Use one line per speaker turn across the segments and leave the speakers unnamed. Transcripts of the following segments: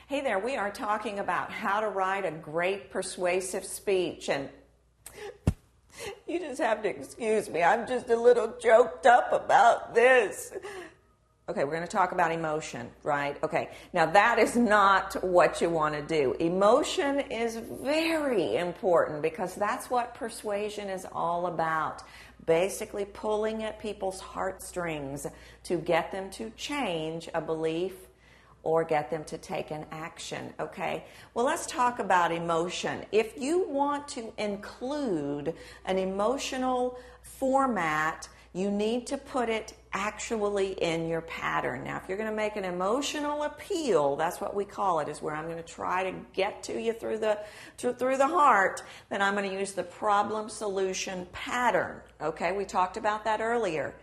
Hey there, we are talking about how to write a great persuasive speech, and you just have to excuse me, I'm just a little choked up about this. Okay, we're going to talk about emotion, right? Okay, now that is not what you want to do. Emotion is very important because that's what persuasion is all about. Basically pulling at people's heartstrings to get them to change a belief or get them to take an action, okay? Well, let's talk about emotion. If you want to include an emotional format, you need to put it actually in your pattern. Now, if you're going to make an emotional appeal, that's what we call it, is where I'm going to try to get to you through the heart, then I'm going to use the problem solution pattern, okay? We talked about that earlier.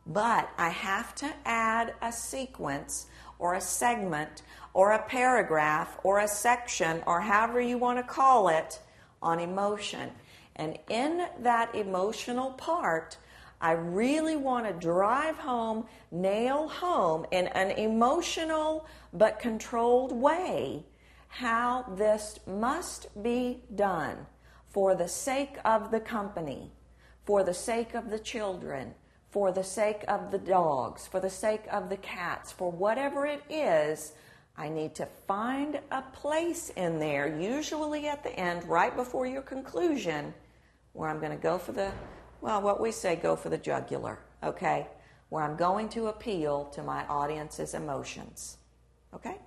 But I have to add a sequence or a segment or a paragraph or a section or however you want to call it on emotion. And in that emotional part, I really want to drive home, nail home in an emotional but controlled way how this must be done for the sake of the company, for the sake of the children, for the sake of the dogs, for the sake of the cats, for whatever it is. I need to find a place in there, usually at the end, right before your conclusion, where I'm going to go for the, well, what we say, go for the jugular, okay? Where I'm going to appeal to my audience's emotions, okay?